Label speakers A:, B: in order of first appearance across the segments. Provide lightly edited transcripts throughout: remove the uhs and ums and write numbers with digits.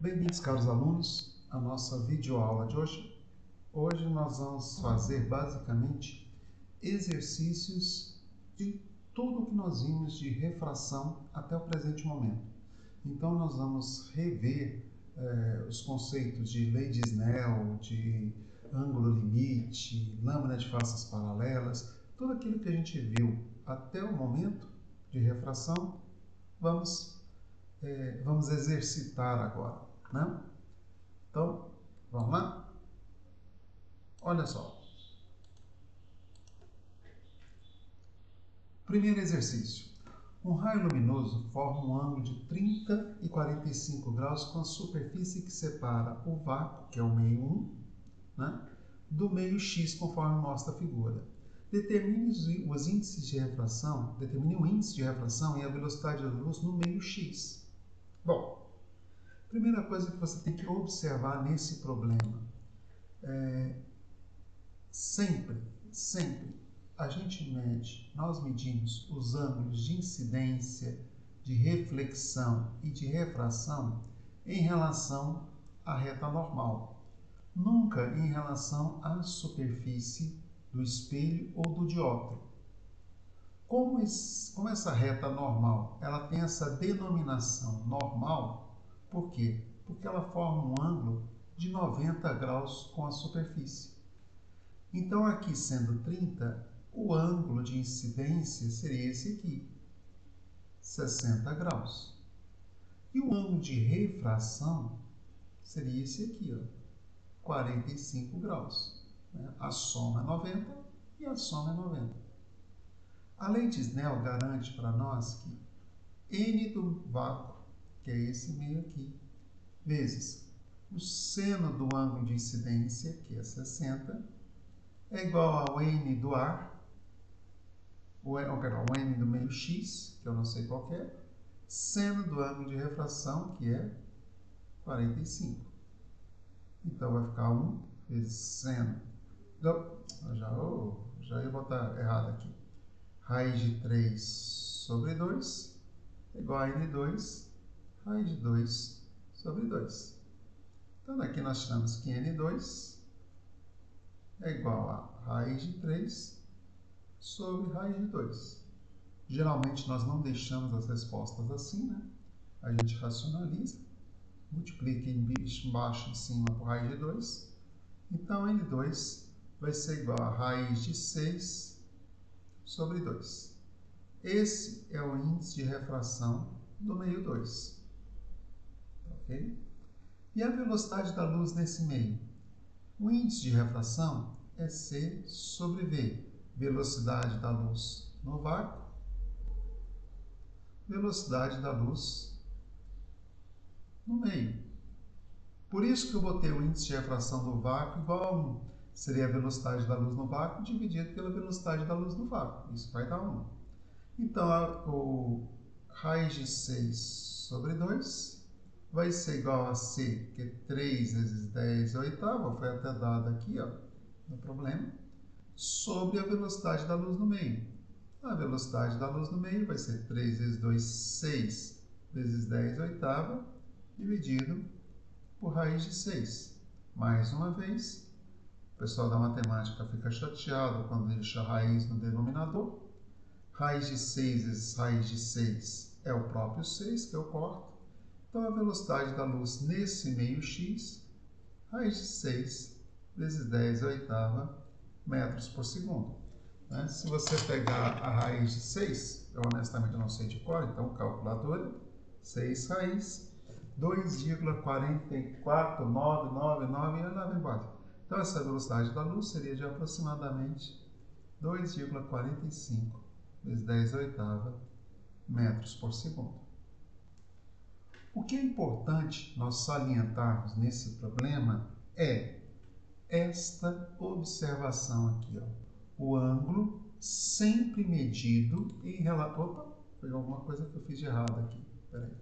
A: Bem-vindos, caros alunos, à nossa videoaula de hoje. Hoje nós vamos fazer basicamente exercícios de tudo o que nós vimos de refração até o presente momento. Então nós vamos rever os conceitos de lei de Snell, de ângulo limite, lâmina de faces paralelas, tudo aquilo que a gente viu até o momento de refração, vamos exercitar agora, né? Então, vamos lá? Olha só. Primeiro exercício. Um raio luminoso forma um ângulo de 30 e 45 graus com a superfície que separa o vácuo, que é o meio 1, né, do meio x, conforme mostra a figura. Determine o índice de refração e a velocidade da luz no meio x. Bom, primeira coisa que você tem que observar nesse problema sempre nós medimos os ângulos de incidência, de reflexão e de refração em relação à reta normal, nunca em relação à superfície do espelho ou do dióptro. Como essa reta normal ela tem essa denominação normal, por quê? Porque ela forma um ângulo de 90 graus com a superfície. Então, aqui sendo 30, o ângulo de incidência seria esse aqui, 60 graus. E o ângulo de refração seria esse aqui, ó, 45 graus. A soma é 90 e a soma é 90. A lei de Snell garante para nós que n do vácuo, que é esse meio aqui, vezes o seno do ângulo de incidência, que é 60, é igual ao n do ar, o n do meio x, que eu não sei qual é, seno do ângulo de refração, que é 45. Então, vai ficar 1 vezes seno. Já ia botar errado aqui. Raiz de 3 sobre 2 é igual a n2, raiz de 2 sobre 2. Então, aqui nós tiramos que n2 é igual a raiz de 3 sobre raiz de 2. Geralmente, nós não deixamos as respostas assim, né? A gente racionaliza, multiplica embaixo e em cima por raiz de 2. Então, n2 vai ser igual a raiz de 6 sobre 2. Esse é o índice de refração do meio 2. Ok? E a velocidade da luz nesse meio? O índice de refração é C sobre V. Velocidade da luz no vácuo, velocidade da luz no meio. Por isso que eu botei o índice de refração do vácuo igual a 1. Seria a velocidade da luz no vácuo dividido pela velocidade da luz no vácuo. Isso vai dar 1. Então, o raiz de 6 sobre 2 vai ser igual a C, que é 3 vezes 10 oitava, foi até dado aqui, ó, no problema, sobre a velocidade da luz no meio. A velocidade da luz no meio vai ser 3 vezes 2, 6 vezes 10 oitava, dividido por raiz de 6. Mais uma vez, o pessoal da matemática fica chateado quando deixa a raiz no denominador. Raiz de 6 vezes raiz de 6 é o próprio 6, que eu corto. Então, a velocidade da luz nesse meio x, raiz de 6 vezes 10 oitava metros por segundo. Se você pegar a raiz de 6, eu honestamente não sei de cor, então calculadora, 6 raiz, 2,44999 e ela vai embora. Então, essa velocidade da luz seria de aproximadamente 2,45 vezes 10 oitava metros por segundo. O que é importante nós salientarmos nesse problema é esta observação aqui, ó. O ângulo sempre medido em relação... Opa, foi alguma coisa que eu fiz de errado aqui. Peraí.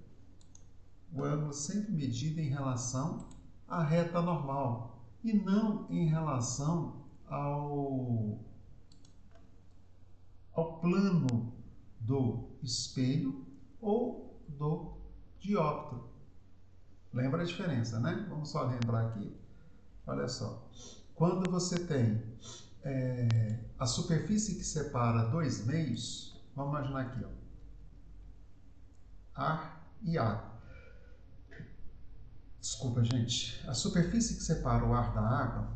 A: O ângulo sempre medido em relação à reta normal e não em relação ao plano do espelho ou do dióptro. Lembra a diferença, né? Vamos só lembrar aqui. Olha só. Quando você tem a superfície que separa dois meios, vamos imaginar aqui, ó, ar e água. Desculpa, gente. A superfície que separa o ar da água,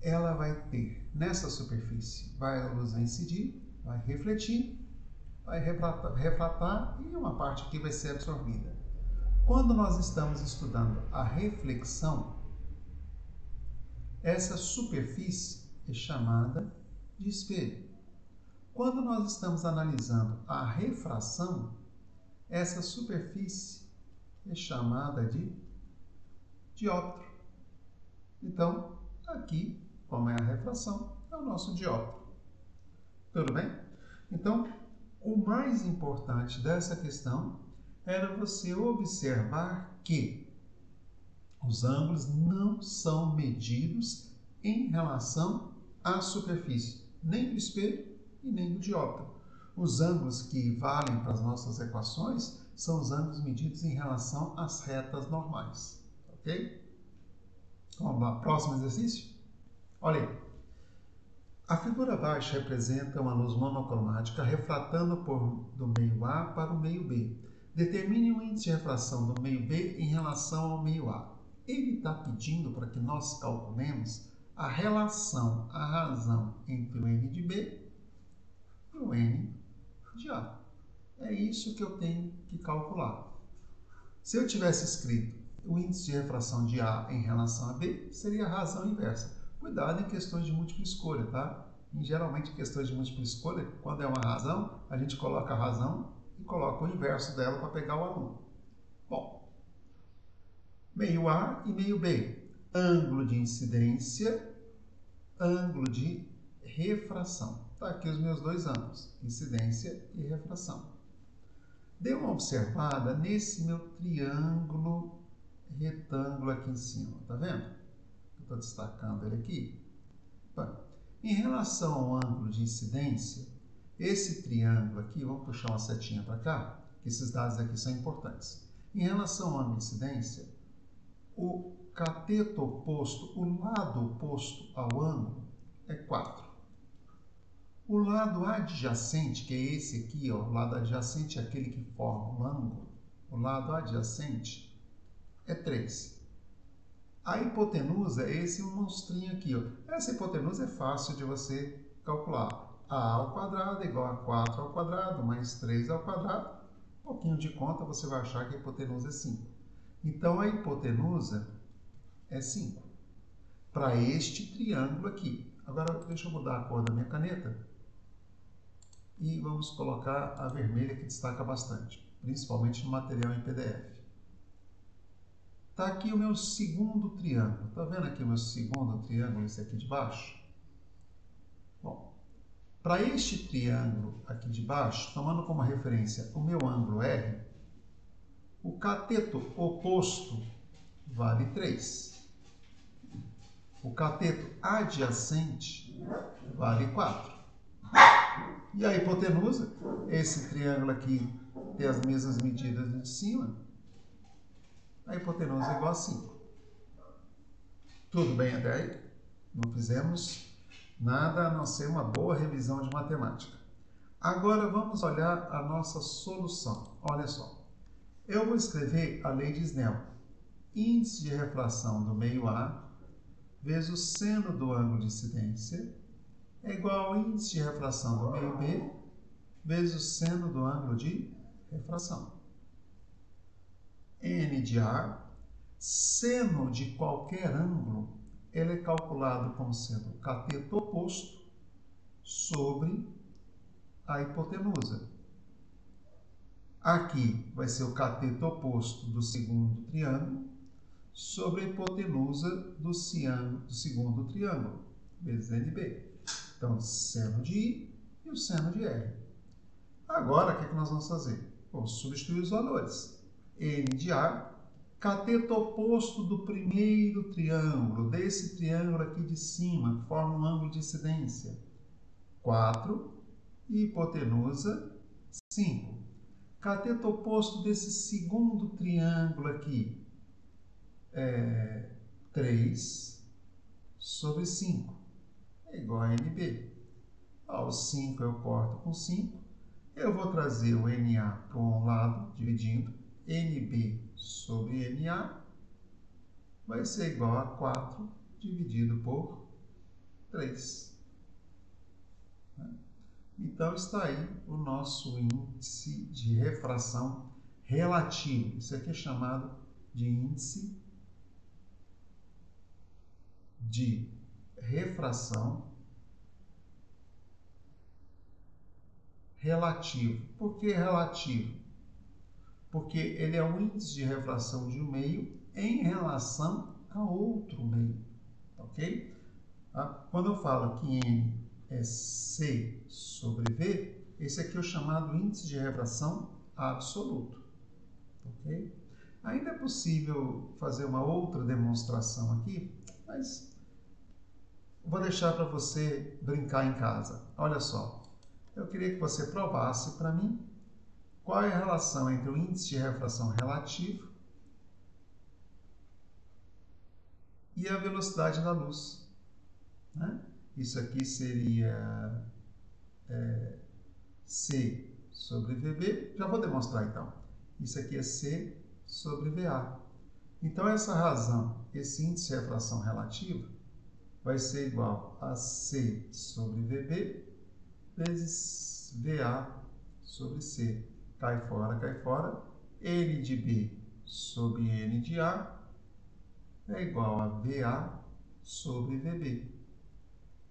A: ela vai ter, nessa superfície, a luz vai incidir, vai refletir, vai refratar e uma parte aqui vai ser absorvida. Quando nós estamos estudando a reflexão, essa superfície é chamada de espelho. Quando nós estamos analisando a refração, essa superfície é chamada de dióptro. Então, aqui, como é a refração, é o nosso dióptro. Tudo bem? Então, o mais importante dessa questão era você observar que os ângulos não são medidos em relação à superfície, nem do espelho e nem do dióptro. Os ângulos que valem para as nossas equações são os ângulos medidos em relação às retas normais. Ok? Vamos lá, próximo exercício? Olha aí. A figura abaixo representa uma luz monocromática refratando do meio A para o meio B. Determine o índice de refração do meio B em relação ao meio A. Ele está pedindo para que nós calculemos a relação, a razão entre o N de B e o N de A. É isso que eu tenho que calcular. Se eu tivesse escrito o índice de refração de A em relação a B, seria a razão inversa. Cuidado em questões de múltipla escolha, tá? E, geralmente, em questões de múltipla escolha, quando é uma razão, a gente coloca a razão e coloca o inverso dela para pegar o aluno. Bom, meio A e meio B. Ângulo de incidência, ângulo de refração. Tá aqui os meus dois ângulos, incidência e refração. Dê uma observada nesse meu triângulo retângulo aqui em cima, tá vendo? Eu estou destacando ele aqui. Bom, em relação ao ângulo de incidência, esse triângulo aqui, vamos puxar uma setinha para cá, que esses dados aqui são importantes. Em relação ao ângulo de incidência, o cateto oposto, o lado oposto ao ângulo, é 4. O lado adjacente, que é esse aqui, ó, o lado adjacente é aquele que forma um ângulo, o lado adjacente é 3. A hipotenusa é esse monstrinho aqui, ó. Essa hipotenusa é fácil de você calcular. A ao quadrado é igual a 4 ao quadrado mais 3 ao quadrado. Um pouquinho de conta, você vai achar que a hipotenusa é 5. Então, a hipotenusa é 5 para este triângulo aqui. Agora, deixa eu mudar a cor da minha caneta e vamos colocar a vermelha que destaca bastante, principalmente no material em PDF. Está aqui o meu segundo triângulo. Está vendo aqui o meu segundo triângulo, esse aqui de baixo? Bom, para este triângulo aqui de baixo, tomando como referência o meu ângulo R, o cateto oposto vale 3. O cateto adjacente vale 4. E a hipotenusa, esse triângulo aqui tem as mesmas medidas de cima, a hipotenusa é igual a 5. Tudo bem até aí? Não fizemos nada a não ser uma boa revisão de matemática. Agora vamos olhar a nossa solução. Olha só. Eu vou escrever a lei de Snell. Índice de refração do meio A vezes o seno do ângulo de incidência é igual ao índice de refração do meio B vezes o seno do ângulo de refração. N de A, seno de qualquer ângulo, ele é calculado como sendo o cateto oposto sobre a hipotenusa. Aqui vai ser o cateto oposto do segundo triângulo sobre a hipotenusa do segundo triângulo, vezes NB. Então, seno de I e o seno de R. Agora, o que nós vamos fazer? Vamos substituir os valores. N de A, cateto oposto do primeiro triângulo, desse triângulo aqui de cima, que forma um ângulo de incidência, 4, e hipotenusa, 5. Cateto oposto desse segundo triângulo aqui é 3 sobre 5, é igual a NB. O 5 eu corto com 5, eu vou trazer o NA para um lado, dividindo, NB sobre NA vai ser igual a 4 dividido por 3. Então, está aí o nosso índice de refração relativo. Isso aqui é chamado de índice de refração relativo. Por que relativo? Porque ele é o índice de refração de um meio em relação a outro meio. Ok? Quando eu falo que N é C sobre V, esse aqui é o chamado índice de refração absoluto. Ok? Ainda é possível fazer uma outra demonstração aqui, mas vou deixar para você brincar em casa. Olha só, eu queria que você provasse para mim qual é a relação entre o índice de refração relativo e a velocidade da luz. Né? Isso aqui seria C sobre VB. Já vou demonstrar então. Isso aqui é C sobre VA. Então, essa razão, esse índice de refração relativo, vai ser igual a C sobre VB vezes VA sobre C. Cai fora, cai fora. N de B sobre N de A é igual a VA sobre VB.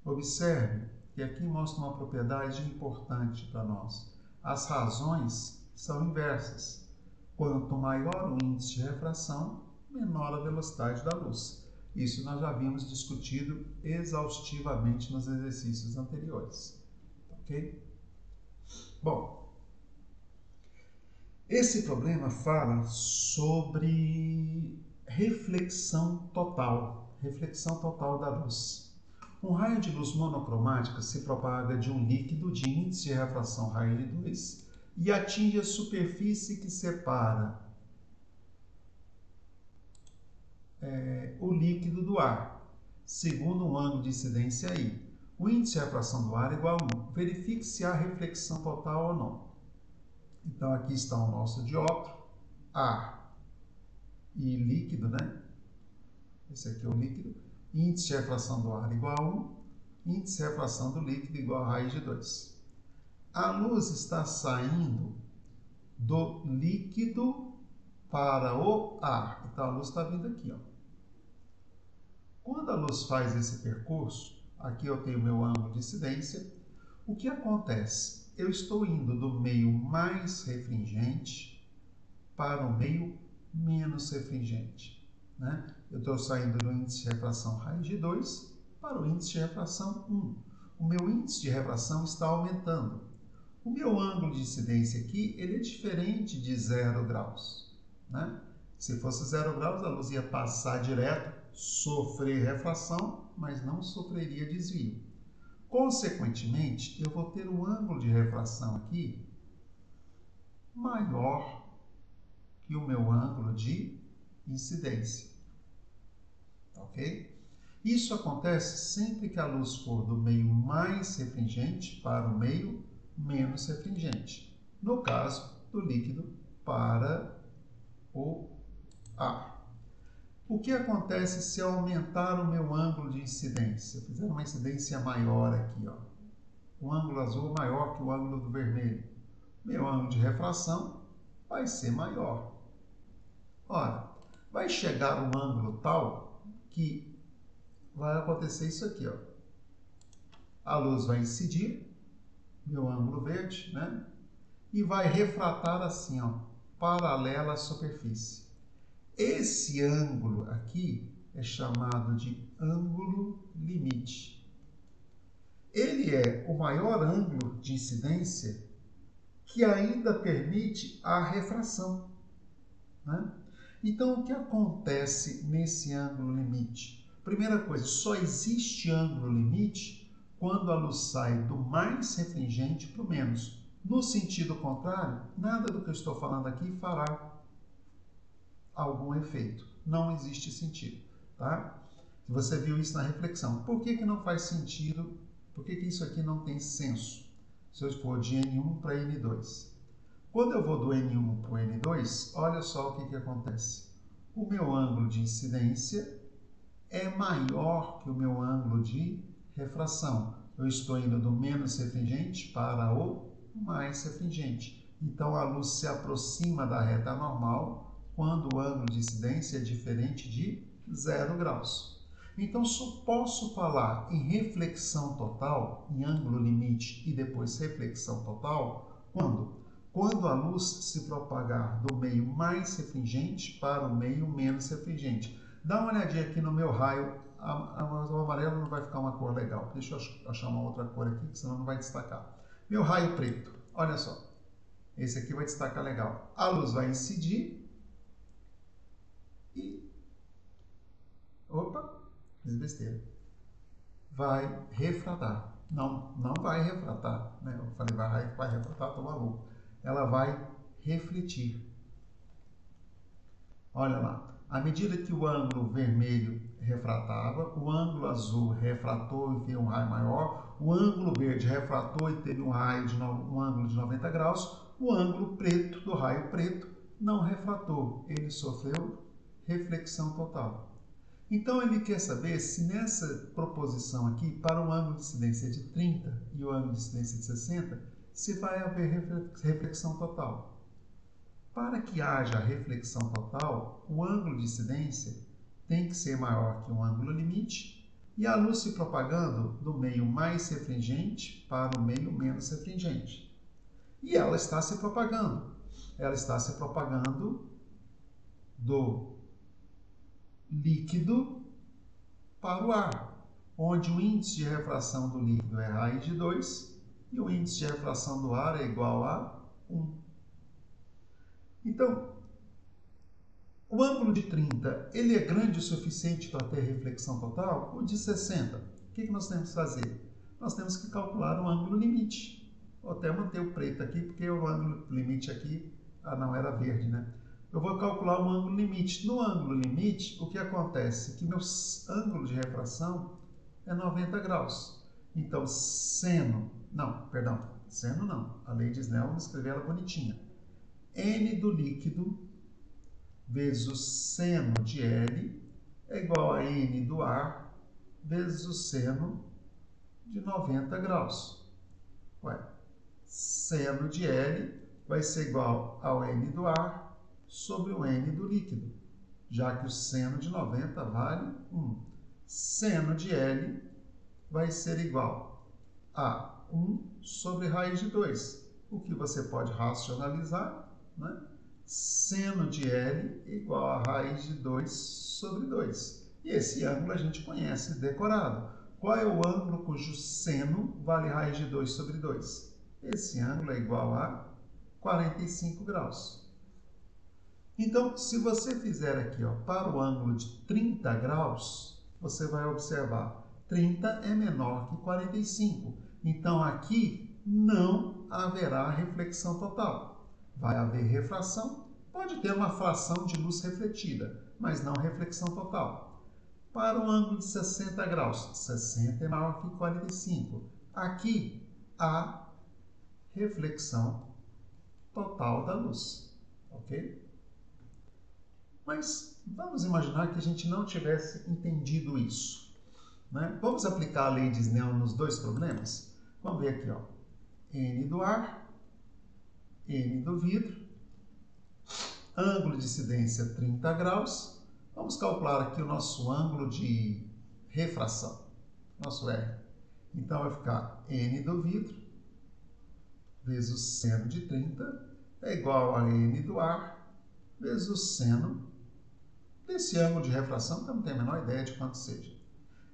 A: Observe que aqui mostra uma propriedade importante para nós. As razões são inversas. Quanto maior o índice de refração, menor a velocidade da luz. Isso nós já havíamos discutido exaustivamente nos exercícios anteriores. Ok? Bom, esse problema fala sobre reflexão total da luz. Um raio de luz monocromática se propaga de um líquido de índice de refração raio de 2 e atinge a superfície que separa o líquido do ar, segundo um ângulo de incidência I. O índice de refração do ar é igual a 1. Verifique se há reflexão total ou não. Então, aqui está o nosso dióptro, ar e líquido, né? Esse aqui é o líquido. Índice de refração do ar igual a 1. Índice de refração do líquido igual a raiz de 2. A luz está saindo do líquido para o ar. Então, a luz está vindo aqui, ó. Quando a luz faz esse percurso, aqui eu tenho meu ângulo de incidência, o que acontece? Eu estou indo do meio mais refringente para o meio menos refringente. Né? Eu estou saindo do índice de refração raiz de 2 para o índice de refração 1. O meu índice de refração está aumentando. O meu ângulo de incidência aqui ele é diferente de 0 graus. Né? Se fosse 0 graus, a luz ia passar direto, sofrer refração, mas não sofreria desvio. Consequentemente, eu vou ter um ângulo de refração aqui maior que o meu ângulo de incidência. Ok? Isso acontece sempre que a luz for do meio mais refringente para o meio menos refringente. No caso, do líquido para o ar. O que acontece se eu aumentar o meu ângulo de incidência? Fizer uma incidência maior aqui, ó. O ângulo azul maior que o ângulo do vermelho. Meu ângulo de refração vai ser maior. Ora, vai chegar um ângulo tal que vai acontecer isso aqui, ó. A luz vai incidir, meu ângulo verde, né? E vai refratar assim, ó, paralela à superfície. Esse ângulo aqui é chamado de ângulo limite. Ele é o maior ângulo de incidência que ainda permite a refração. Né? Então, o que acontece nesse ângulo limite? Primeira coisa, só existe ângulo limite quando a luz sai do mais refringente para o menos. No sentido contrário, nada do que eu estou falando aqui fará algum efeito. Não existe sentido, tá? Você viu isso na reflexão. Por que não faz sentido? Por que isso aqui não tem senso? Se eu for de N1 para N2. Quando eu vou do N1 para o N2, olha só o que acontece. O meu ângulo de incidência é maior que o meu ângulo de refração. Eu estou indo do menos refringente para o mais refringente. Então, a luz se aproxima da reta normal quando o ângulo de incidência é diferente de 0 graus. Então, só posso falar em reflexão total, em ângulo limite e depois reflexão total, quando a luz se propagar do meio mais refringente para o meio menos refringente. Dá uma olhadinha aqui no meu raio, o amarelo não vai ficar uma cor legal. Deixa eu achar uma outra cor aqui, que senão não vai destacar. Meu raio preto, olha só. Esse aqui vai destacar legal. A luz vai incidir e... Opa, fiz besteira. Vai refratar. Não vai refratar. Né? Eu falei, vai refratar, tô maluco. Ela vai refletir. Olha lá. À medida que o ângulo vermelho refratava, o ângulo azul refratou e veio um raio maior, o ângulo verde refratou e teve um ângulo de 90 graus, o ângulo preto, do raio preto, não refratou, ele sofreu reflexão total. Então ele quer saber se nessa proposição aqui, para o ângulo de incidência de 30 e o ângulo de incidência de 60, se vai haver reflexão total. Para que haja reflexão total, o ângulo de incidência tem que ser maior que o ângulo limite e a luz se propagando do meio mais refringente para o meio menos refringente. E ela está se propagando. Ela está se propagando do líquido para o ar, onde o índice de refração do líquido é raiz de 2 e o índice de refração do ar é igual a 1. Então, o ângulo de 30, ele é grande o suficiente para ter reflexão total? O de 60, o que nós temos que fazer? Nós temos que calcular o ângulo limite. Vou até manter o preto aqui, porque o ângulo limite aqui, não era verde, né? Eu vou calcular o ângulo limite. No ângulo limite, o que acontece? Que meu ângulo de refração é 90 graus. Então, seno não, a lei de Snell, vamos escrever ela bonitinha. N do líquido vezes o seno de L é igual a N do ar vezes o seno de 90 graus. Seno de L vai ser igual ao N do ar sobre o N do líquido, já que o seno de 90 vale 1. Seno de L vai ser igual a 1 sobre raiz de 2, o que você pode racionalizar, né? Seno de L igual a raiz de 2 sobre 2. E esse ângulo a gente conhece decorado. Qual é o ângulo cujo seno vale raiz de 2 sobre 2? Esse ângulo é igual a 45 graus. Então, se você fizer aqui, para o ângulo de 30 graus, você vai observar 30 é menor que 45. Então, aqui não haverá reflexão total. Vai haver refração, pode ter uma fração de luz refletida, mas não reflexão total. Para o ângulo de 60 graus, 60 é maior que 45. Aqui há reflexão total da luz, ok? Mas vamos imaginar que a gente não tivesse entendido isso, né? Vamos aplicar a lei de Snell nos dois problemas? Vamos ver aqui, N do ar, N do vidro, ângulo de incidência 30 graus. Vamos calcular aqui o nosso ângulo de refração, nosso R. Então, vai ficar N do vidro vezes o seno de 30 é igual a N do ar vezes o seno desse ângulo de refração, que eu não tenho a menor ideia de quanto seja.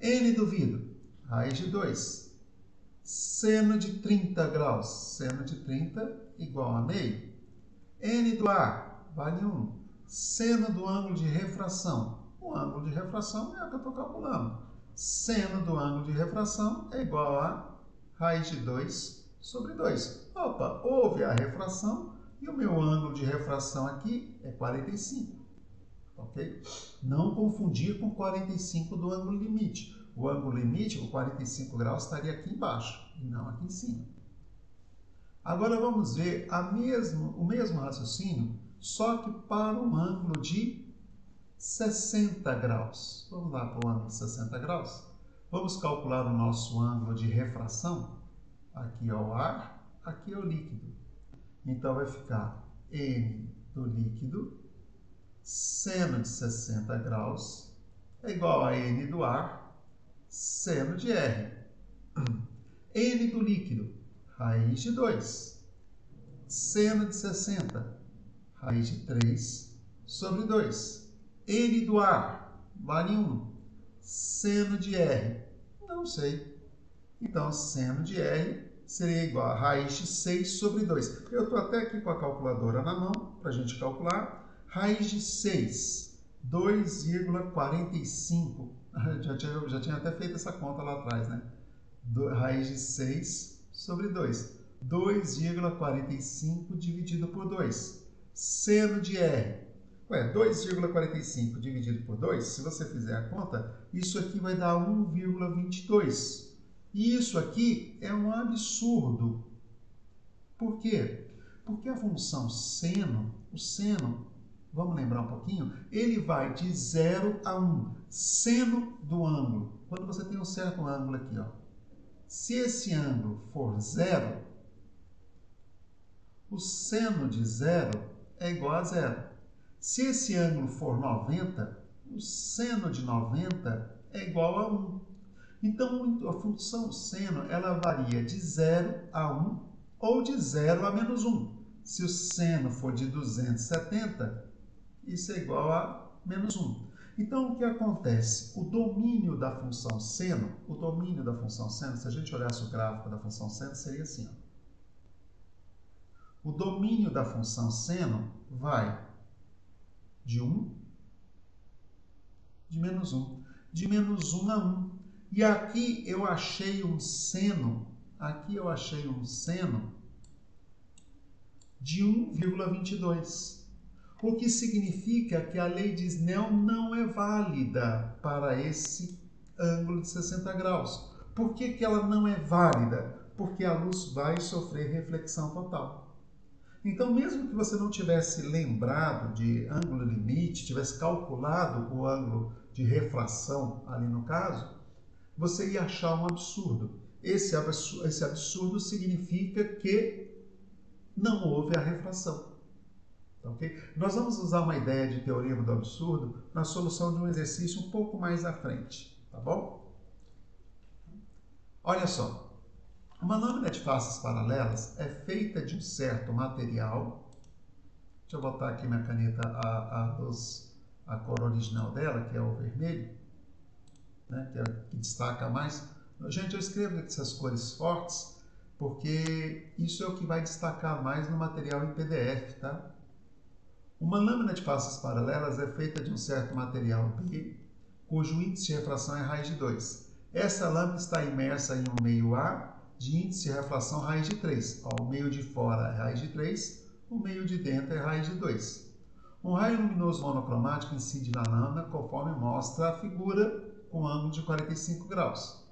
A: N do vidro, raiz de 2. Seno de 30 graus, seno de 30 igual a meio. N do ar vale 1. Seno do ângulo de refração. O ângulo de refração é o que eu estou calculando. Seno do ângulo de refração é igual a raiz de 2 sobre 2. Opa, houve a refração e o meu ângulo de refração aqui é 45. Ok? Não confundir com 45 do ângulo limite. O ângulo limite, o 45 graus, estaria aqui embaixo e não aqui em cima. Agora vamos ver o mesmo raciocínio, só que para um ângulo de 60 graus. Vamos lá para o ângulo de 60 graus. Vamos calcular o nosso ângulo de refração. Aqui é o ar, aqui é o líquido. Então vai ficar N do líquido, seno de 60 graus, é igual a N do ar, seno de R. N do líquido, raiz de 2. Seno de 60, raiz de 3 sobre 2. N do ar, vale 1. Seno de R, não sei. Então, seno de R seria igual a raiz de 6 sobre 2. Eu estou até aqui com a calculadora na mão, para a gente calcular. Raiz de 6, 2,45. Já tinha até feito essa conta lá atrás, né? Raiz de 6 sobre 2. 2,45 dividido por 2. Seno de R. 2,45 dividido por 2, se você fizer a conta, isso aqui vai dar 1,22. E isso aqui é um absurdo. Por quê? Porque a função seno, o seno, vamos lembrar um pouquinho, ele vai de 0 a 1. Seno do ângulo. Quando você tem um certo ângulo aqui, ó, se esse ângulo for 0, o seno de 0 é igual a 0. Se esse ângulo for 90, o seno de 90 é igual a 1. Então, a função seno, ela varia de 0 a 1 ou de 0 a menos 1. Se o seno for de 270, isso é igual a menos 1. Então, o que acontece? O domínio da função seno, se a gente olhasse o gráfico da função seno, seria assim. Ó. O domínio da função seno vai de 1, de menos 1, de menos 1 a 1. E aqui eu achei um seno, de 1,22. O que significa que a lei de Snell não é válida para esse ângulo de 60 graus. Por que que ela não é válida? Porque a luz vai sofrer reflexão total. Então, mesmo que você não tivesse lembrado de ângulo limite, tivesse calculado o ângulo de refração ali no caso, você ia achar um absurdo. Esse absurdo significa que não houve a refração. Okay? Nós vamos usar uma ideia de teorema do absurdo na solução de um exercício um pouco mais à frente, tá bom? Olha só. Uma lâmina de faces paralelas é feita de um certo material. Deixa eu botar aqui minha caneta a cor original dela, que é o vermelho, né, que é o que destaca mais. Gente, eu escrevo essas cores fortes porque isso é o que vai destacar mais no material em PDF, tá? Uma lâmina de faces paralelas é feita de um certo material B, cujo índice de refração é raiz de 2. Essa lâmina está imersa em um meio A, de índice de refração raiz de 3. Ó, o meio de fora é raiz de 3, o meio de dentro é raiz de 2. Um raio luminoso monocromático incide na lâmina conforme mostra a figura com ângulo de 45 graus.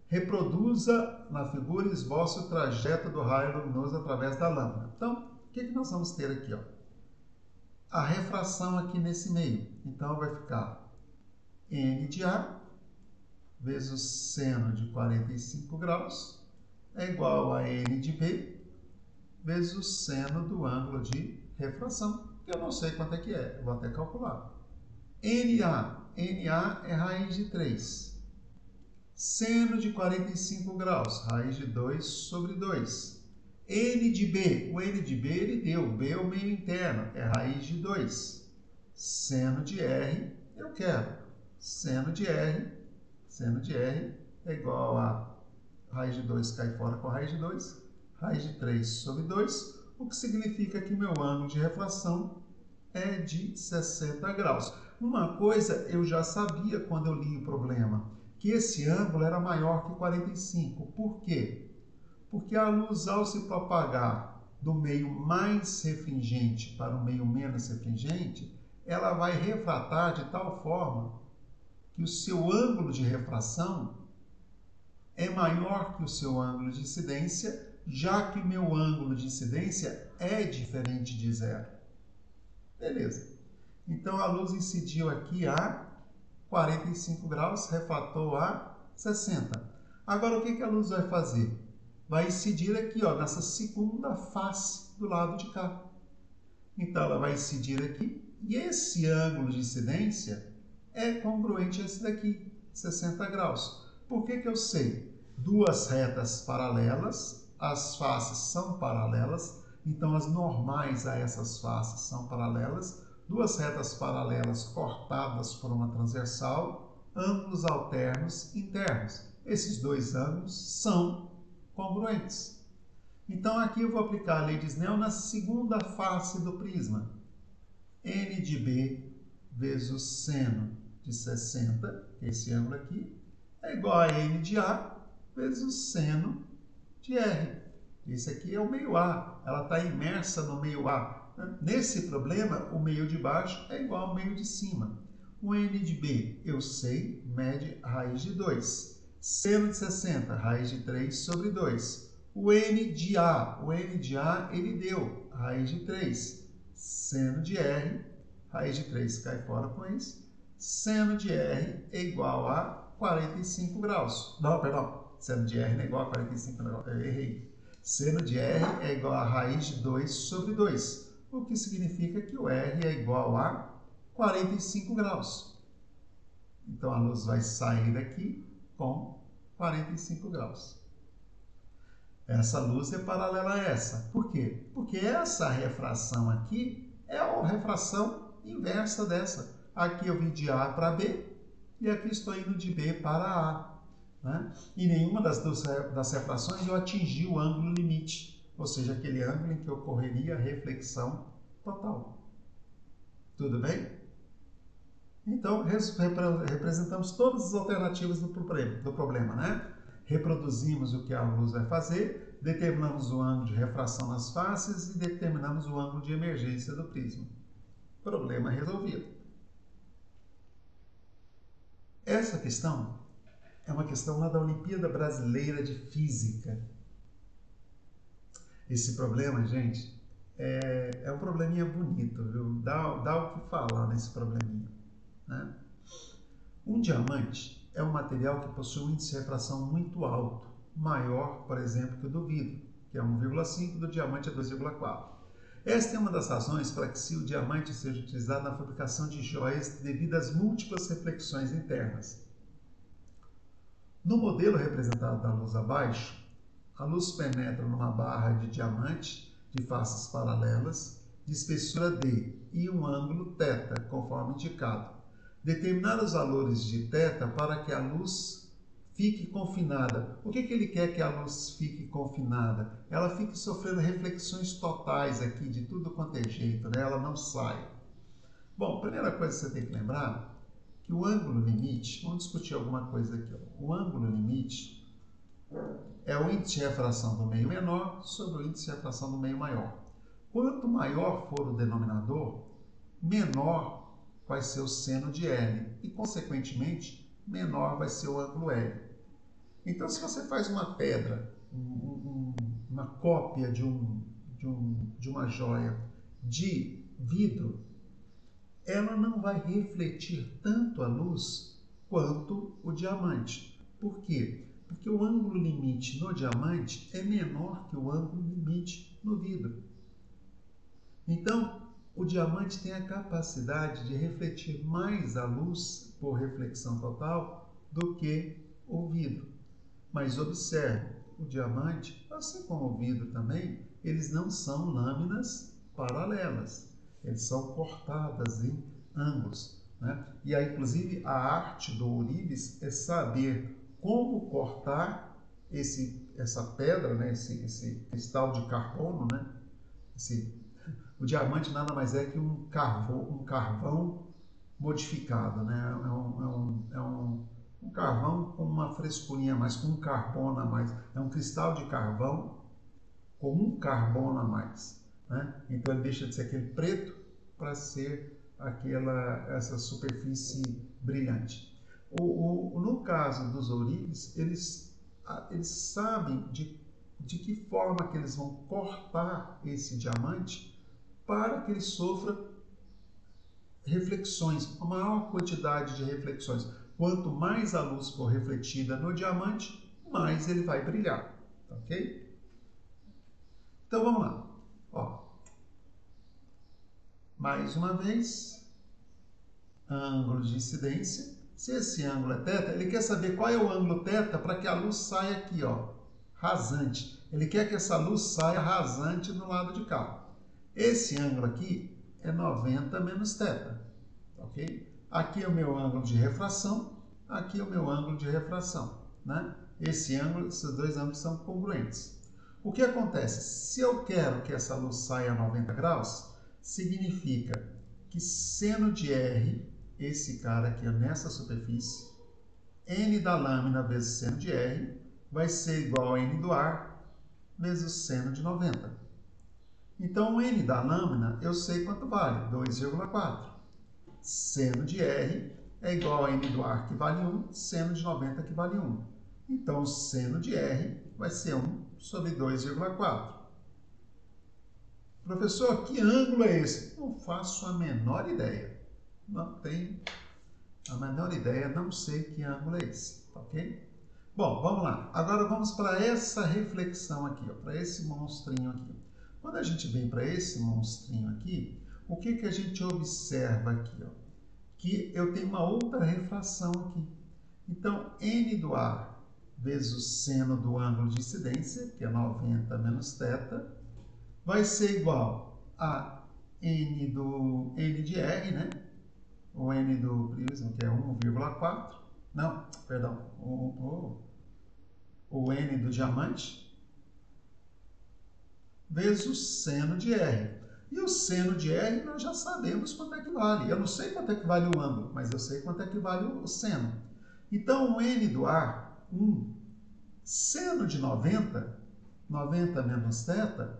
A: Reproduza na figura e esboce o trajeto do raio luminoso através da lâmina. Então, o que nós vamos ter aqui? Ó? A refração aqui nesse meio. Então, vai ficar N de A vezes seno de 45 graus é igual a N de B vezes o seno do ângulo de refração, que eu não sei quanto é que é, eu vou até calcular. NA é raiz de 3. Seno de 45 graus, raiz de 2 sobre 2. N de B, o N de B ele deu, B é o meio interno, é raiz de 2. Seno de R, eu quero. Seno de R é igual a raiz de 2 cai fora com a raiz de 2, raiz de 3 sobre 2, o que significa que meu ângulo de refração é de 60 graus. Uma coisa eu já sabia quando eu li o problema, que esse ângulo era maior que 45. Por quê? Porque a luz, ao se propagar do meio mais refringente para o meio menos refringente, ela vai refratar de tal forma que o seu ângulo de refração é maior que o seu ângulo de incidência, já que o meu ângulo de incidência é diferente de zero. Beleza. Então, a luz incidiu aqui a 45 graus, refratou a 60. Agora, o que a luz vai fazer? Vai incidir aqui, ó, nessa segunda face do lado de cá. Então, ela vai incidir aqui, e esse ângulo de incidência é congruente a esse daqui, 60 graus. Por que eu sei? Duas retas paralelas, as faces são paralelas, então as normais a essas faces são paralelas, duas retas paralelas cortadas por uma transversal, ângulos alternos internos. Esses dois ângulos são congruentes. Então aqui eu vou aplicar a lei de Snell na segunda face do prisma. N de B vezes o seno de 60, que é esse ângulo aqui, é igual a N de A vezes o seno de R. Esse aqui é o meio A, ela está imersa no meio A. Nesse problema, o meio de baixo é igual ao meio de cima. O N de B, eu sei, mede raiz de 2. Seno de 60, raiz de 3 sobre 2. O N de A, ele deu raiz de 3. Seno de R, raiz de 3 cai fora com isso. Seno de R é igual a 45 graus. Não, perdão. Seno de R não é igual a 45 graus. Eu errei. Seno de R é igual a raiz de 2 sobre 2. O que significa que o R é igual a 45 graus. Então, a luz vai sair daqui com 45 graus. Essa luz é paralela a essa. Por quê? Porque essa refração aqui é a refração inversa dessa. Aqui eu vim de A para B e aqui estou indo de B para A. Né? E nenhuma das refrações eu atingi o ângulo limite, ou seja, aquele ângulo em que ocorreria a reflexão total. Tudo bem? Então, representamos todas as alternativas do problema, né? Reproduzimos o que a luz vai fazer, determinamos o ângulo de refração nas faces e determinamos o ângulo de emergência do prisma. Problema resolvido. Essa questão é uma questão lá da Olimpíada Brasileira de Física. Esse problema, gente, é um probleminha bonito, viu? Dá o que falar nesse probleminha, né? Um diamante é um material que possui um índice de refração muito alto, maior, por exemplo, que o do vidro, que é 1,5, do diamante é 2,4. Esta é uma das razões para que o diamante seja utilizado na fabricação de joias devido às múltiplas reflexões internas. No modelo representado da luz abaixo, a luz penetra numa barra de diamante de faces paralelas, de espessura D e um ângulo θ, conforme indicado. Determinar os valores de θ para que a luz fique confinada. O que ele quer que a luz fique confinada? Ela fique sofrendo reflexões totais aqui, de tudo quanto é jeito, né? Ela não sai. Bom, primeira coisa que você tem que lembrar, que o ângulo limite, vamos discutir alguma coisa aqui, ó. O ângulo limite é o índice de refração do meio menor sobre o índice de refração do meio maior. Quanto maior for o denominador, menor vai ser o seno de L e, consequentemente, menor vai ser o ângulo L. Então, se você faz uma pedra, uma cópia de uma joia de vidro, ela não vai refletir tanto a luz quanto o diamante. Por quê? Porque o ângulo limite no diamante é menor que o ângulo limite no vidro. Então, o diamante tem a capacidade de refletir mais a luz por reflexão total do que o vidro. Mas observe, o diamante, assim como o vidro também, eles não são lâminas paralelas. Eles são cortadas em ângulos, né? E aí, inclusive, a arte do ourives é saber como cortar essa pedra, né? esse cristal de carbono, né? O diamante nada mais é que um carvão modificado, né? É um um carvão com uma frescurinha a mais, com um carbono a mais. É um cristal de carvão com um carbono a mais, né? Então ele deixa de ser aquele preto para ser essa superfície brilhante. No caso dos ourives, eles sabem de que forma que eles vão cortar esse diamante para que ele sofra reflexões, a maior quantidade de reflexões. Quanto mais a luz for refletida no diamante, mais ele vai brilhar, ok? Então vamos lá. Ó. Mais uma vez, ângulo de incidência. Se esse ângulo é θ, ele quer saber qual é o ângulo θ para que a luz saia aqui, ó, rasante. Ele quer que essa luz saia rasante no lado de cá. Esse ângulo aqui é 90 menos θ, ok? Aqui é o meu ângulo de refração, aqui é o meu ângulo de refração, né? Esses dois ângulos são congruentes. O que acontece? Se eu quero que essa luz saia a 90 graus, significa que seno de R, esse cara aqui nessa superfície, N da lâmina vezes seno de R, vai ser igual a N do ar vezes seno de 90. Então, o N da lâmina, eu sei quanto vale, 2,4. Seno de R é igual a N do ar, que vale 1, seno de 90, que vale 1. Então, o seno de R vai ser 1 sobre 2,4. Professor, que ângulo é esse? Não faço a menor ideia. Não tenho a menor ideia, não sei que ângulo é esse, ok? Bom, vamos lá. Agora vamos para essa reflexão aqui, para esse monstrinho aqui. Quando a gente vem para esse monstrinho aqui, o que a gente observa aqui? Ó? Que eu tenho uma outra refração aqui. Então, N do ar vezes o seno do ângulo de incidência, que é 90 menos θ, vai ser igual a N de R, né? O N do prisma, que é 1,4. Não, perdão. O N do diamante vezes o seno de R. E o seno de R nós já sabemos quanto é que vale. Eu não sei quanto é que vale o ângulo, mas eu sei quanto é que vale o seno. Então, o N do ar, 1. Seno de 90, 90 menos θ,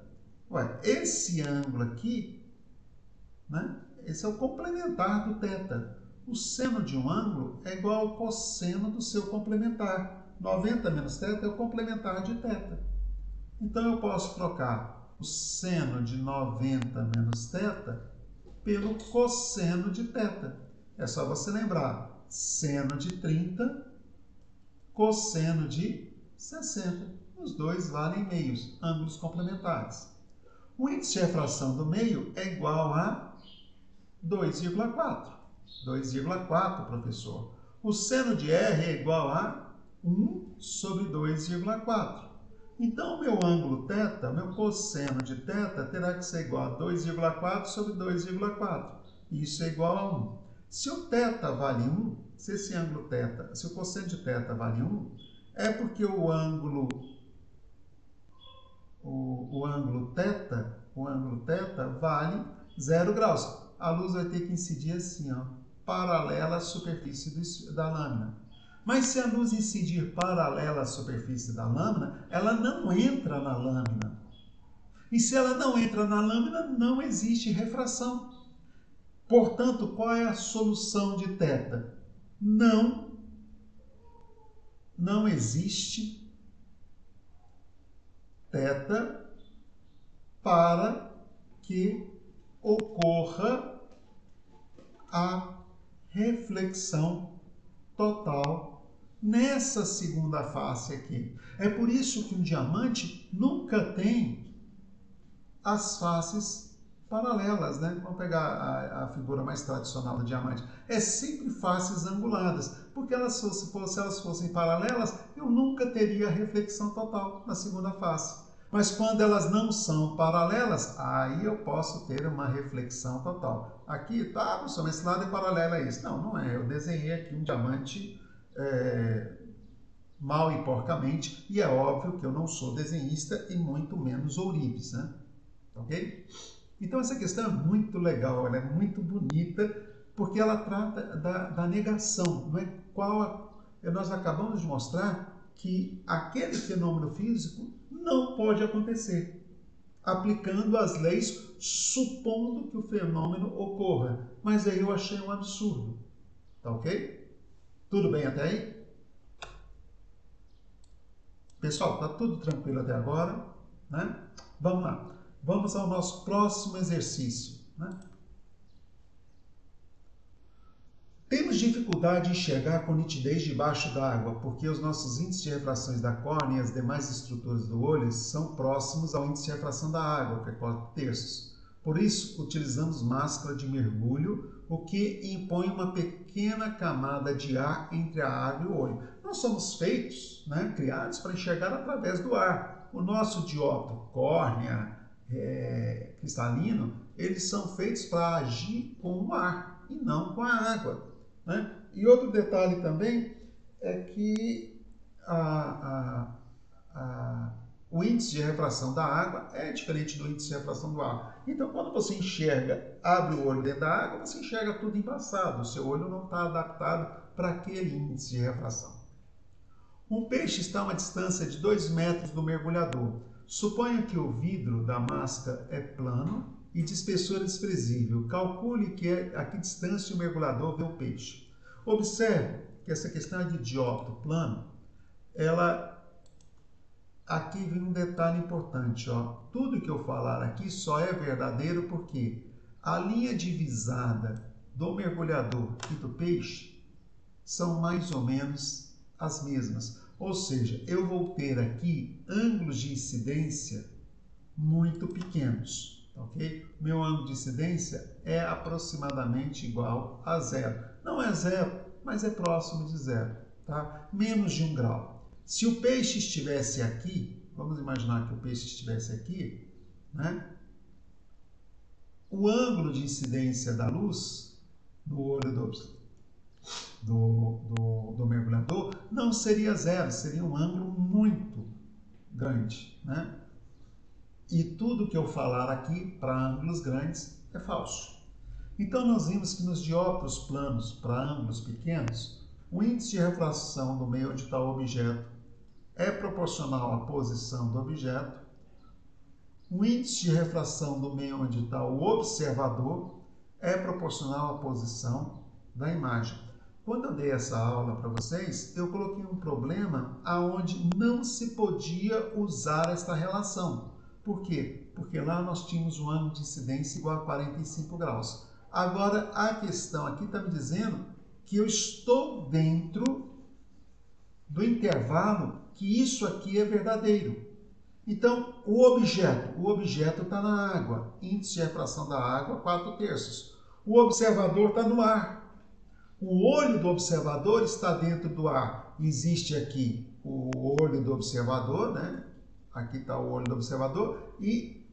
A: ué, esse ângulo aqui, né? Esse é o complementar do θ. O seno de um ângulo é igual ao cosseno do seu complementar. 90 menos θ é o complementar de θ. Então, eu posso trocar o seno de 90 menos θ pelo cosseno de θ. É só você lembrar, seno de 30, cosseno de 60. Os dois valem meios, ângulos complementares. O índice de refração do meio é igual a 2,4. 2,4, professor. O seno de R é igual a 1 sobre 2,4. Então, o meu ângulo θ, meu cosseno de θ, terá que ser igual a 2,4 sobre 2,4. Isso é igual a 1. Se o θ vale 1, se esse ângulo θ, se o cosseno de θ vale 1, é porque o ângulo θ vale 0 graus. A luz vai ter que incidir assim, ó, paralela à superfície da lâmina. Mas se a luz incidir paralela à superfície da lâmina, ela não entra na lâmina. E se ela não entra na lâmina, não existe refração. Portanto, qual é a solução de θ? Não existe θ para que ocorra a reflexão total nessa segunda face aqui. É por isso que um diamante nunca tem as faces paralelas, né? Vamos pegar a figura mais tradicional do diamante. É sempre faces anguladas, porque se elas fossem paralelas, eu nunca teria a reflexão total na segunda face. Mas quando elas não são paralelas, aí eu posso ter uma reflexão total. Aqui, tá, professor, mas esse lado é paralelo a isso. Não, não é. Eu desenhei aqui um diamante mal e porcamente, e é óbvio que eu não sou desenhista e muito menos ourives, né? Ok? Então, essa questão é muito legal, ela é muito bonita, porque ela trata da negação, não é? nós acabamos de mostrar que aquele fenômeno físico não pode acontecer, aplicando as leis, supondo que o fenômeno ocorra. Mas aí eu achei um absurdo. Tá ok? Tudo bem até aí? Pessoal, tá tudo tranquilo até agora, né? Vamos lá. Vamos ao nosso próximo exercício, né? Temos dificuldade em enxergar com nitidez debaixo d'água, porque os nossos índices de refrações da córnea e as demais estruturas do olho são próximos ao índice de refração da água, que é 4/3. Por isso, utilizamos máscara de mergulho, o que impõe uma pequena camada de ar entre a água e o olho. Nós somos feitos, né, criados para enxergar através do ar. O nosso dióptro, córnea, cristalino, eles são feitos para agir com o ar e não com a água, né? E outro detalhe também é que o índice de refração da água é diferente do índice de refração do ar. Então, quando você enxerga, abre o olho dentro da água, você enxerga tudo embaçado. O seu olho não está adaptado para aquele índice de refração. Um peixe está a uma distância de 2 metros do mergulhador. Suponha que o vidro da máscara é plano e de espessura desprezível. Calcule a que distância o mergulhador vê o peixe. Observe que essa questão de dióptro plano, aqui vem um detalhe importante, ó. Tudo que eu falar aqui só é verdadeiro porque a linha divisada do mergulhador e do peixe são mais ou menos as mesmas. Ou seja, eu vou ter aqui ângulos de incidência muito pequenos, ok? Meu ângulo de incidência é aproximadamente igual a 0. Não é 0, mas é próximo de 0, tá? Menos de 1 grau. Se o peixe estivesse aqui, vamos imaginar que o peixe estivesse aqui, né? O ângulo de incidência da luz no olho do mergulhador não seria 0, seria um ângulo muito grande, né? E tudo que eu falar aqui para ângulos grandes é falso. Então, nós vimos que nos dióptros planos para ângulos pequenos, o índice de refração do meio onde está o objeto é proporcional à posição do objeto. O índice de refração do meio onde está o observador é proporcional à posição da imagem. Quando eu dei essa aula para vocês, eu coloquei um problema aonde não se podia usar esta relação. Por quê? Porque lá nós tínhamos um ângulo de incidência igual a 45 graus. Agora, a questão aqui está me dizendo que eu estou dentro do intervalo que isso aqui é verdadeiro. Então, o objeto está na água, índice de refração da água, 4/3. O observador está no ar. O olho do observador está dentro do ar. Existe aqui o olho do observador, né? Aqui está o olho do observador e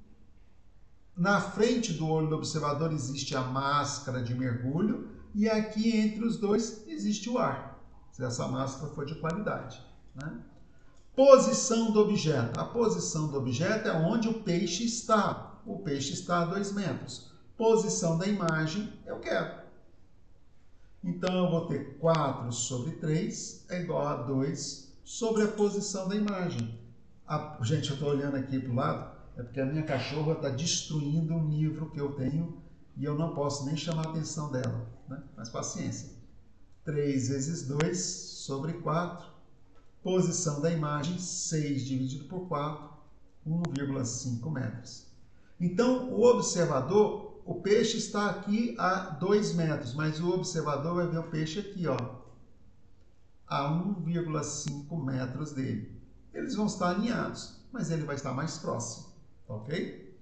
A: na frente do olho do observador existe a máscara de mergulho e aqui entre os dois existe o ar, se essa máscara for de qualidade, né? Posição do objeto. A posição do objeto é onde o peixe está. O peixe está a 2 metros. Posição da imagem eu quero. Então, eu vou ter 4/3 é igual a 2 sobre a posição da imagem. Gente, eu estou olhando aqui para o lado, é porque a minha cachorra está destruindo um livro que eu tenho e eu não posso nem chamar a atenção dela, né? Mas paciência. 3 vezes 2 sobre 4. Posição da imagem, 6 dividido por 4, 1,5 metros. Então, o observador, o peixe está aqui a 2 metros, mas o observador vai ver o peixe aqui, ó, a 1,5 metros dele. Eles vão estar alinhados, mas ele vai estar mais próximo, ok?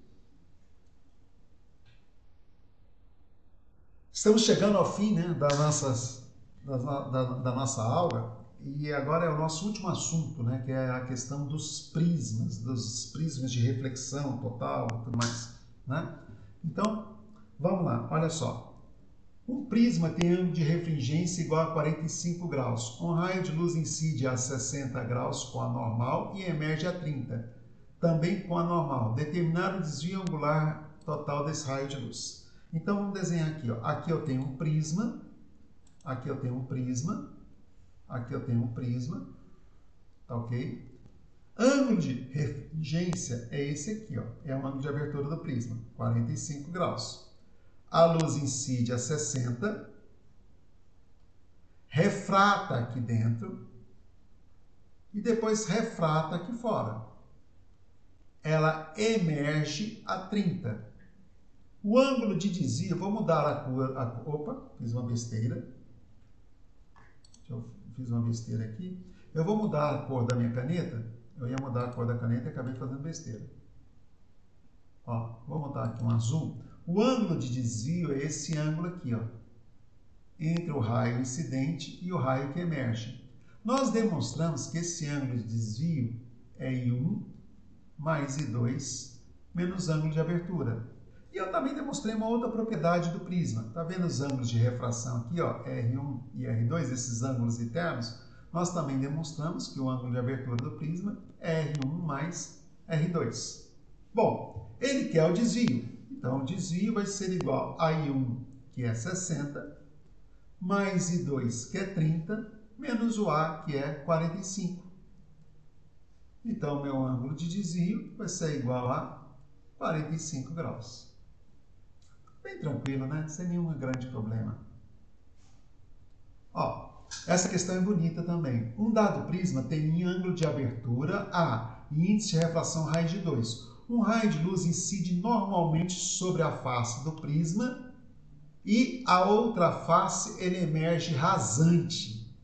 A: Estamos chegando ao fim, né, da nossa aula. E agora é o nosso último assunto, né, que é a questão dos prismas de reflexão total e tudo mais, né? Então, vamos lá, olha só. Um prisma tem ângulo de refringência igual a 45 graus. Um raio de luz incide a 60 graus com a normal e emerge a 30, também com a normal. Determinar o desvio angular total desse raio de luz. Então, vamos desenhar aqui, ó. Aqui eu tenho um prisma, aqui eu tenho um prisma. aqui eu tenho um prisma, tá ok? Ângulo de refringência é esse aqui, ó, é o ângulo de abertura do prisma, 45 graus. A luz incide a 60, refrata aqui dentro e depois refrata aqui fora. Ela emerge a 30. O ângulo de desvio, vou mudar a cor, opa, fiz uma besteira. Fiz uma besteira aqui. Eu vou mudar a cor da minha caneta. Eu ia mudar a cor da caneta e acabei fazendo besteira. Ó, vou botar aqui um azul. O ângulo de desvio é esse ângulo aqui, ó, entre o raio incidente e o raio que emerge. Nós demonstramos que esse ângulo de desvio é I1 mais I2 menos ângulo de abertura. E eu também demonstrei uma outra propriedade do prisma. Está vendo os ângulos de refração aqui, ó, R1 e R2, esses ângulos internos? Nós também demonstramos que o ângulo de abertura do prisma é R1 mais R2. Bom, ele quer o desvio. Então, o desvio vai ser igual a I1, que é 60, mais I2, que é 30, menos o A, que é 45. Então, meu ângulo de desvio vai ser igual a 45 graus. Bem tranquilo, né? Sem nenhum grande problema. Ó, essa questão é bonita também. Um dado prisma tem ângulo de abertura A e índice de refração raiz de 2. Um raio de luz incide normalmente sobre a face do prisma e a outra face ele emerge rasante.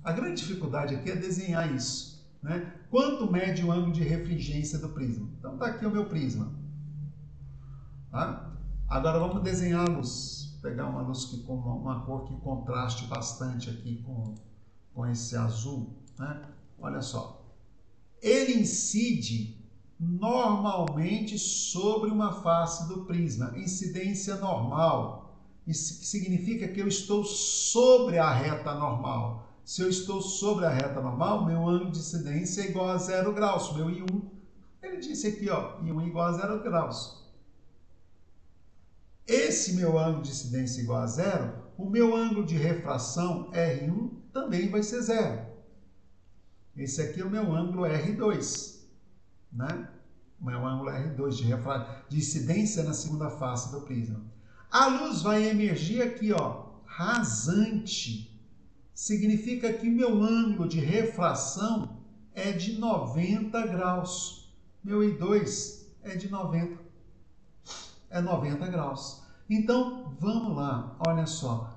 A: A grande dificuldade aqui é desenhar isso, né? Quanto mede o ângulo de refringência do prisma? Então tá aqui o meu prisma. Tá? Agora vamos desenhar a luz. Pegar uma luz que, com uma cor que contraste bastante aqui com esse azul, né? Olha só. Ele incide normalmente sobre uma face do prisma. Incidência normal. Isso significa que eu estou sobre a reta normal. Se eu estou sobre a reta normal, meu ângulo de incidência é igual a 0 graus. Meu I1, ele disse aqui, ó, I1 igual a 0 graus. Esse meu ângulo de incidência igual a 0, o meu ângulo de refração, R1, também vai ser 0. Esse aqui é o meu ângulo R2, né? O meu ângulo R2 de incidência na segunda face do prisma. A luz vai emergir aqui, ó, rasante. Significa que meu ângulo de refração é de 90 graus. Meu I2 é de 90. É 90 graus. Então, vamos lá, olha só.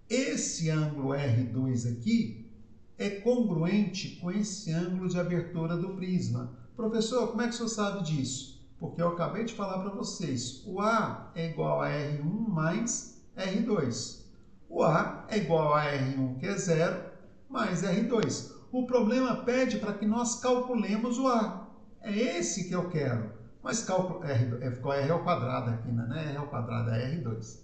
A: Esse ângulo R2 aqui é congruente com esse ângulo de abertura do prisma. Professor, como é que o senhor sabe disso? Porque eu acabei de falar para vocês. O A é igual a R1 mais R2. O A é igual a R1, que é 0, mais R2. O problema pede para que nós calculemos o A. É esse que eu quero. Mas cálculo ficou R ao quadrado aqui, né? R ao quadrado é R2.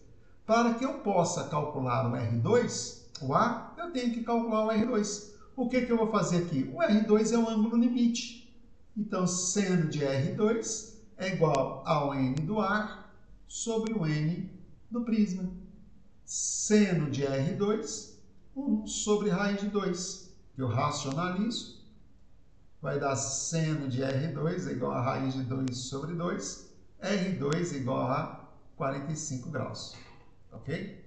A: Para que eu possa calcular o R2, o A, eu tenho que calcular o R2. O que eu vou fazer aqui? O R2 é o ângulo limite. Então, seno de R2 é igual ao N do ar sobre o N do prisma. Seno de R2, 1 sobre raiz de 2. Eu racionalizo. Vai dar seno de R2 é igual a raiz de 2 sobre 2. R2 é igual a 45 graus. Ok?